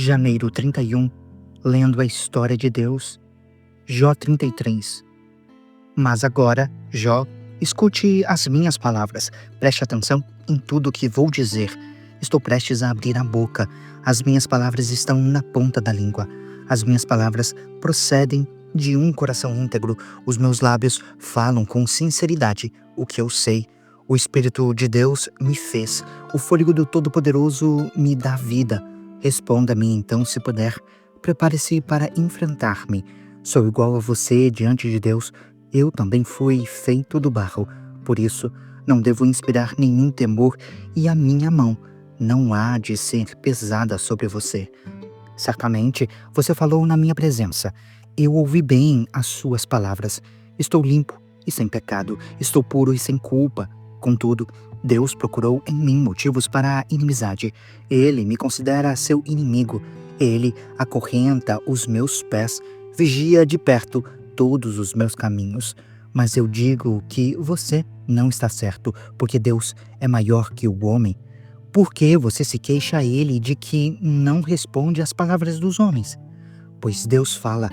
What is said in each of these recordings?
Janeiro 31, lendo a história de Deus. Jó 33. Mas agora, Jó, escute as minhas palavras. Preste atenção em tudo o que vou dizer. Estou prestes a abrir a boca. As minhas palavras estão na ponta da língua. As minhas palavras procedem de um coração íntegro. Os meus lábios falam com sinceridade o que eu sei. O Espírito de Deus me fez. O fôlego do Todo-Poderoso me dá vida. Responda-me então, se puder. Prepare-se para enfrentar-me. Sou igual a você diante de Deus. Eu também fui feito do barro. Por isso, não devo inspirar nenhum temor e a minha mão não há de ser pesada sobre você. Certamente, você falou na minha presença. Eu ouvi bem as suas palavras. Estou limpo e sem pecado. Estou puro e sem culpa. Contudo, Deus procurou em mim motivos para a inimizade. Ele me considera seu inimigo. Ele acorrenta os meus pés, vigia de perto todos os meus caminhos. Mas eu digo que você não está certo, porque Deus é maior que o homem. Por que você se queixa a ele de que não responde às palavras dos homens? Pois Deus fala,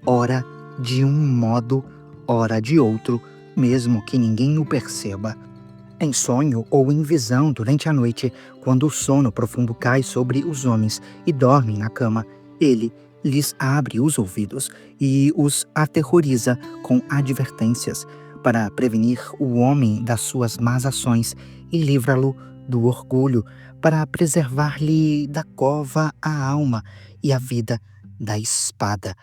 ora de um modo, ora de outro, mesmo que ninguém o perceba. Em sonho ou em visão durante a noite, quando o sono profundo cai sobre os homens e dormem na cama, ele lhes abre os ouvidos e os aterroriza com advertências, para prevenir o homem das suas más ações e livra-lo do orgulho, para preservar-lhe da cova a alma e a vida da espada.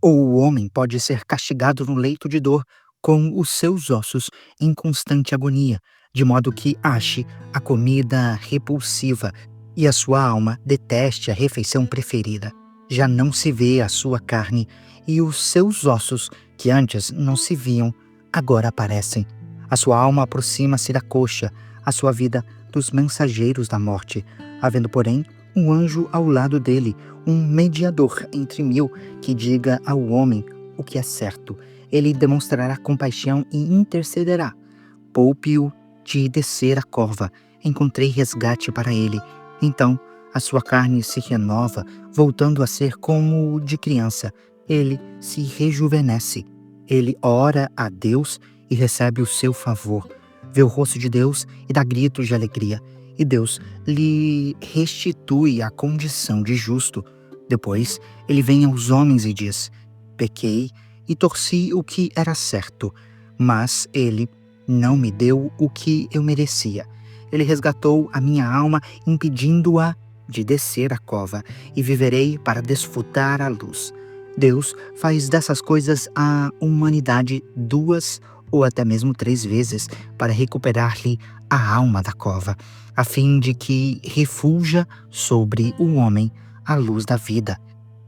Ou o homem pode ser castigado no leito de dor, com os seus ossos em constante agonia, de modo que ache a comida repulsiva e a sua alma deteste a refeição preferida. Já não se vê a sua carne e os seus ossos, que antes não se viam, agora aparecem. A sua alma aproxima-se da coxa, a sua vida dos mensageiros da morte, havendo, porém, um anjo ao lado dele, um mediador entre mil, que diga ao homem o que é certo. Ele demonstrará compaixão e intercederá. Poupe-o de descer a cova. Encontrei resgate para ele. Então a sua carne se renova, voltando a ser como de criança. Ele se rejuvenesce. Ele ora a Deus e recebe o seu favor. Vê o rosto de Deus e dá gritos de alegria. E Deus lhe restitui a condição de justo. Depois ele vem aos homens e diz: pequei e torci o que era certo, mas ele não me deu o que eu merecia. Ele resgatou a minha alma, impedindo-a de descer a cova, e viverei para desfrutar a luz. Deus faz dessas coisas à humanidade 2 ou até mesmo 3 vezes para recuperar-lhe a alma da cova, a fim de que refulja sobre o homem a luz da vida.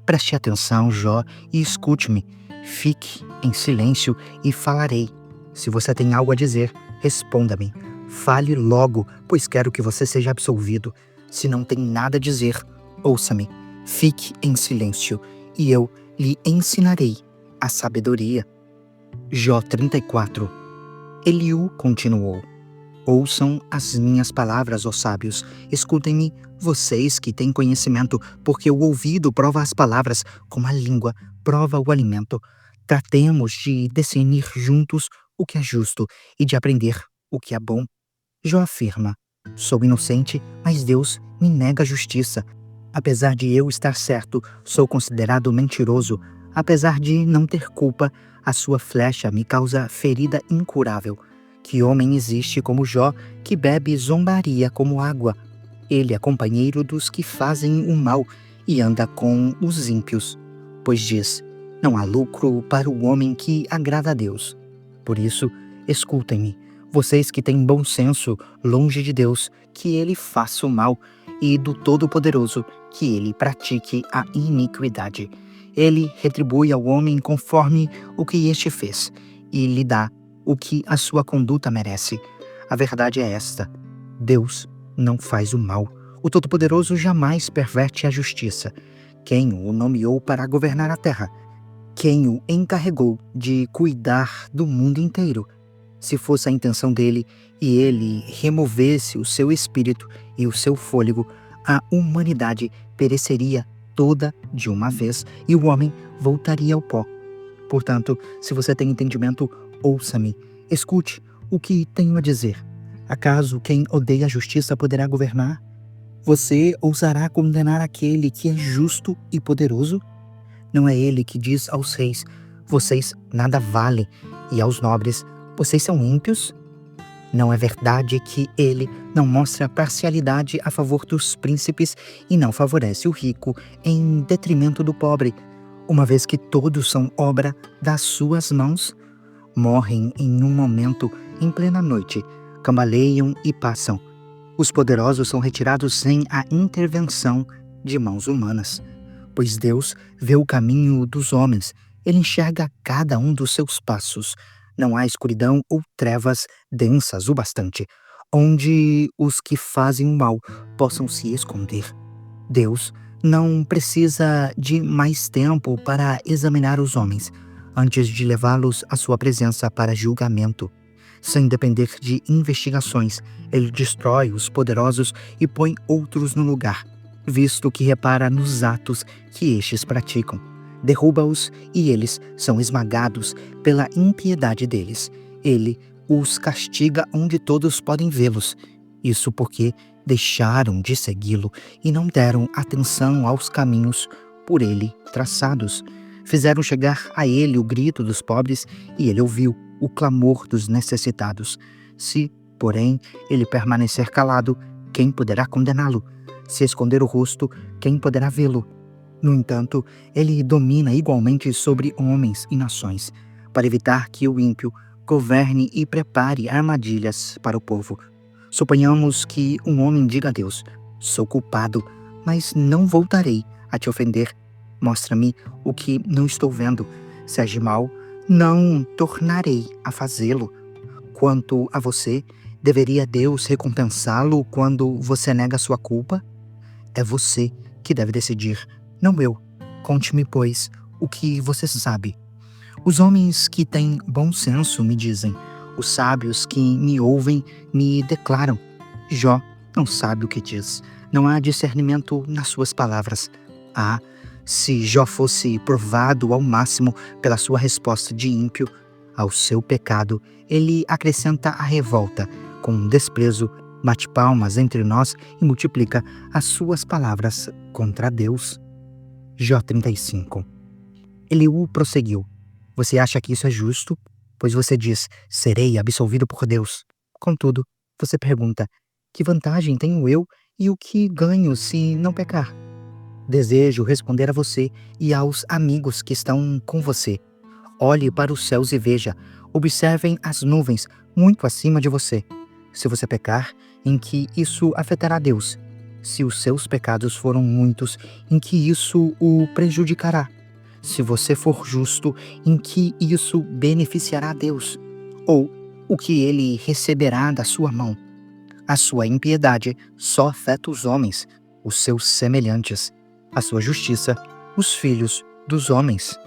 Preste atenção, Jó, e escute-me. Fique em silêncio e falarei. Se você tem algo a dizer, responda-me. Fale logo, pois quero que você seja absolvido. Se não tem nada a dizer, ouça-me. Fique em silêncio, e eu lhe ensinarei a sabedoria. Jó 34. Eliú continuou: ouçam as minhas palavras, ó sábios. Escutem-me, vocês que têm conhecimento, porque o ouvido prova as palavras, como a língua prova o alimento. Tratemos de discernir juntos o que é justo e de aprender o que é bom. Jó afirma: sou inocente, mas Deus me nega a justiça. Apesar de eu estar certo, sou considerado mentiroso. Apesar de não ter culpa, a sua flecha me causa ferida incurável. Que homem existe como Jó, que bebe zombaria como água? Ele é companheiro dos que fazem o mal e anda com os ímpios. Pois diz: não há lucro para o homem que agrada a Deus. Por isso, escutem-me, vocês que têm bom senso longe de Deus, que ele faça o mal, e do Todo-Poderoso, que ele pratique a iniquidade. Ele retribui ao homem conforme o que este fez, e lhe dá o que a sua conduta merece. A verdade é esta: Deus não faz o mal. O Todo-Poderoso jamais perverte a justiça. Quem o nomeou para governar a terra? Quem o encarregou de cuidar do mundo inteiro? Se fosse a intenção dele e ele removesse o seu espírito e o seu fôlego, a humanidade pereceria toda de uma vez e o homem voltaria ao pó. Portanto, se você tem entendimento, ouça-me, escute o que tenho a dizer. Acaso quem odeia a justiça poderá governar? Você ousará condenar aquele que é justo e poderoso? Não é ele que diz aos reis: vocês nada valem, e aos nobres: vocês são ímpios? Não é verdade que ele não mostra parcialidade a favor dos príncipes e não favorece o rico em detrimento do pobre, uma vez que todos são obra das suas mãos? Morrem em um momento, em plena noite, cambaleiam e passam. Os poderosos são retirados sem a intervenção de mãos humanas, pois Deus vê o caminho dos homens, ele enxerga cada um dos seus passos. Não há escuridão ou trevas densas o bastante, onde os que fazem o mal possam se esconder. Deus não precisa de mais tempo para examinar os homens, antes de levá-los à sua presença para julgamento. Sem depender de investigações, ele destrói os poderosos e põe outros no lugar, visto que repara nos atos que estes praticam. Derruba-os e eles são esmagados pela impiedade deles. Ele os castiga onde todos podem vê-los. Isso porque deixaram de segui-lo e não deram atenção aos caminhos por ele traçados. Fizeram chegar a ele o grito dos pobres e ele ouviu o clamor dos necessitados. Se, porém, ele permanecer calado, quem poderá condená-lo? Se esconder o rosto, quem poderá vê-lo? No entanto, ele domina igualmente sobre homens e nações, para evitar que o ímpio governe e prepare armadilhas para o povo. Suponhamos que um homem diga a Deus: sou culpado, mas não voltarei a te ofender. Mostra-me o que não estou vendo. Se age mal, não tornarei a fazê-lo. Quanto a você, deveria Deus recompensá-lo quando você nega sua culpa? É você que deve decidir, não eu. Conte-me, pois, o que você sabe. Os homens que têm bom senso me dizem, os sábios que me ouvem me declaram. Jó não sabe o que diz, não há discernimento nas suas palavras. Ah, se Jó fosse provado ao máximo pela sua resposta de ímpio, ao seu pecado ele acrescenta a revolta, com desprezo, bate palmas entre nós e multiplica as suas palavras contra Deus. Jó 35. Eliú prosseguiu: você acha que isso é justo? Pois você diz: serei absolvido por Deus. Contudo, você pergunta: que vantagem tenho eu e o que ganho se não pecar? Desejo responder a você e aos amigos que estão com você. Olhe para os céus e veja, observem as nuvens muito acima de você. Se você pecar, em que isso afetará Deus? Se os seus pecados foram muitos, em que isso o prejudicará? Se você for justo, em que isso beneficiará Deus? Ou o que ele receberá da sua mão? A sua impiedade só afeta os homens, os seus semelhantes. A sua justiça, os filhos dos homens.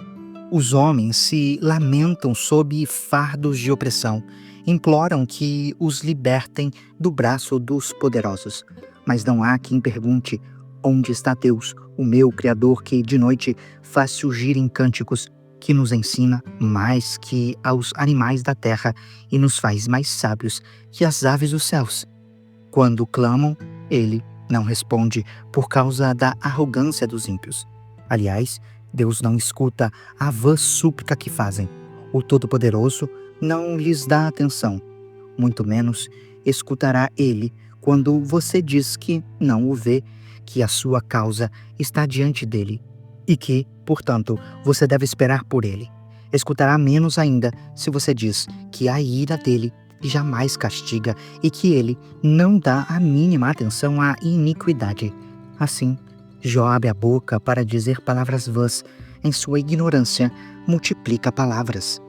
Os homens se lamentam sob fardos de opressão, imploram que os libertem do braço dos poderosos. Mas não há quem pergunte: onde está Deus, o meu Criador, que de noite faz surgir em cânticos, que nos ensina mais que aos animais da terra e nos faz mais sábios que as aves dos céus? Quando clamam, ele não responde por causa da arrogância dos ímpios. Aliás, Deus não escuta a vã súplica que fazem. O Todo-Poderoso não lhes dá atenção. Muito menos escutará ele quando você diz que não o vê, que a sua causa está diante dele e que, portanto, você deve esperar por ele. Escutará menos ainda se você diz que a ira dele jamais castiga e que ele não dá a mínima atenção à iniquidade. Assim, Jó abre a boca para dizer palavras vãs. Em sua ignorância, multiplica palavras.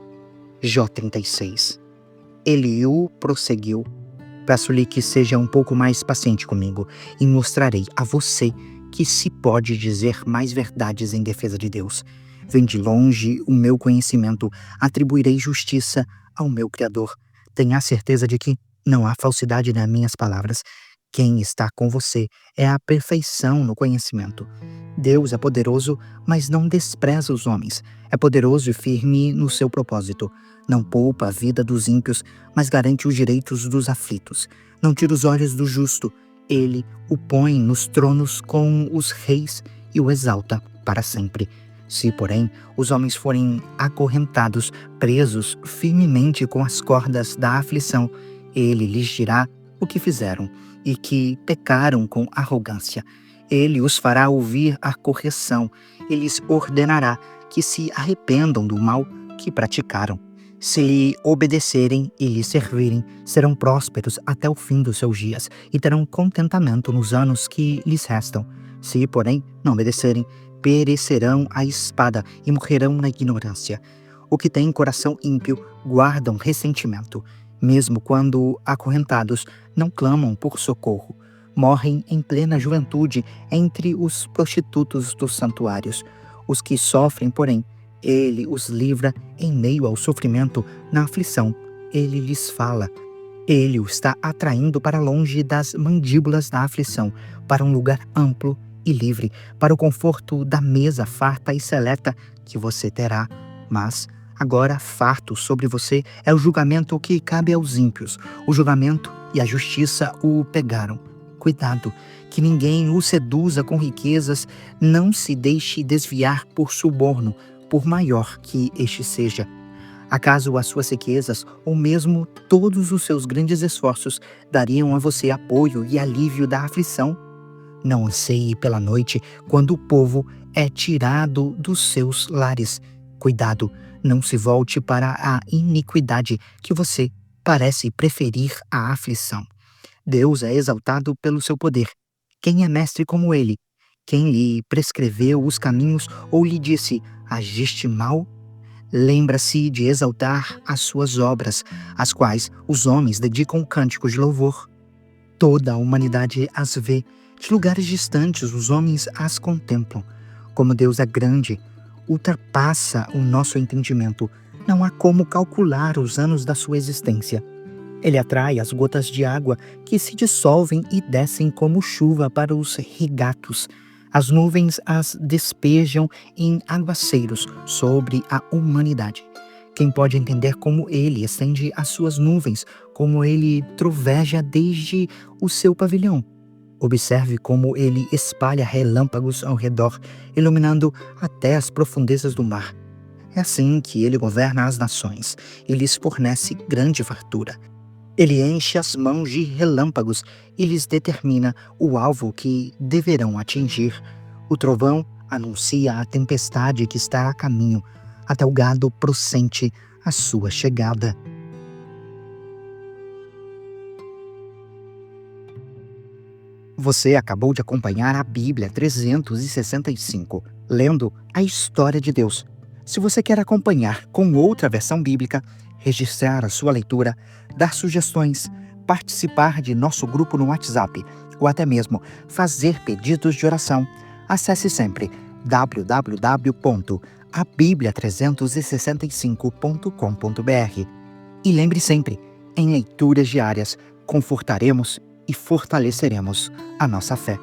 Jó 36. Eliú prosseguiu: peço-lhe que seja um pouco mais paciente comigo e mostrarei a você que se pode dizer mais verdades em defesa de Deus. Vem de longe o meu conhecimento, atribuirei justiça ao meu Criador. Tenha a certeza de que não há falsidade nas minhas palavras. Quem está com você é a perfeição no conhecimento. Deus é poderoso, mas não despreza os homens. É poderoso e firme no seu propósito. Não poupa a vida dos ímpios, mas garante os direitos dos aflitos. Não tira os olhos do justo. Ele o põe nos tronos com os reis e o exalta para sempre. Se, porém, os homens forem acorrentados, presos firmemente com as cordas da aflição, ele lhes dirá o que fizeram e que pecaram com arrogância. Ele os fará ouvir a correção e lhes ordenará que se arrependam do mal que praticaram. Se lhe obedecerem e lhe servirem, serão prósperos até o fim dos seus dias e terão contentamento nos anos que lhes restam. Se, porém, não obedecerem, perecerão à espada e morrerão na ignorância. O que tem coração ímpio guardam ressentimento. Mesmo quando acorrentados, não clamam por socorro. Morrem em plena juventude entre os prostitutos dos santuários. Os que sofrem, porém, ele os livra em meio ao sofrimento, na aflição. Ele lhes fala. Ele o está atraindo para longe das mandíbulas da aflição, para um lugar amplo e livre, para o conforto da mesa farta e seleta que você terá. Mas agora farto sobre você é o julgamento que cabe aos ímpios. O julgamento e a justiça o pegaram. Cuidado, que ninguém o seduza com riquezas, não se deixe desviar por suborno, por maior que este seja. Acaso as suas riquezas, ou mesmo todos os seus grandes esforços, dariam a você apoio e alívio da aflição? Não anseie pela noite, quando o povo é tirado dos seus lares. Cuidado, não se volte para a iniquidade, que você parece preferir à aflição. Deus é exaltado pelo seu poder. Quem é mestre como ele? Quem lhe prescreveu os caminhos ou lhe disse, agiste mal? Lembra-se de exaltar as suas obras, às quais os homens dedicam cânticos de louvor. Toda a humanidade as vê, de lugares distantes os homens as contemplam. Como Deus é grande, ultrapassa o nosso entendimento. Não há como calcular os anos da sua existência. Ele atrai as gotas de água que se dissolvem e descem como chuva para os regatos. As nuvens as despejam em aguaceiros sobre a humanidade. Quem pode entender como ele estende as suas nuvens, como ele troveja desde o seu pavilhão? Observe como ele espalha relâmpagos ao redor, iluminando até as profundezas do mar. É assim que ele governa as nações e lhes fornece grande fartura. Ele enche as mãos de relâmpagos e lhes determina o alvo que deverão atingir. O trovão anuncia a tempestade que está a caminho, até o gado pressente a sua chegada. Você acabou de acompanhar a Bíblia 365, lendo a história de Deus. Se você quer acompanhar com outra versão bíblica, registrar a sua leitura, dar sugestões, participar de nosso grupo no WhatsApp ou até mesmo fazer pedidos de oração, acesse sempre www.abiblia365.com.br. E lembre sempre, em leituras diárias, confortaremos e fortaleceremos a nossa fé.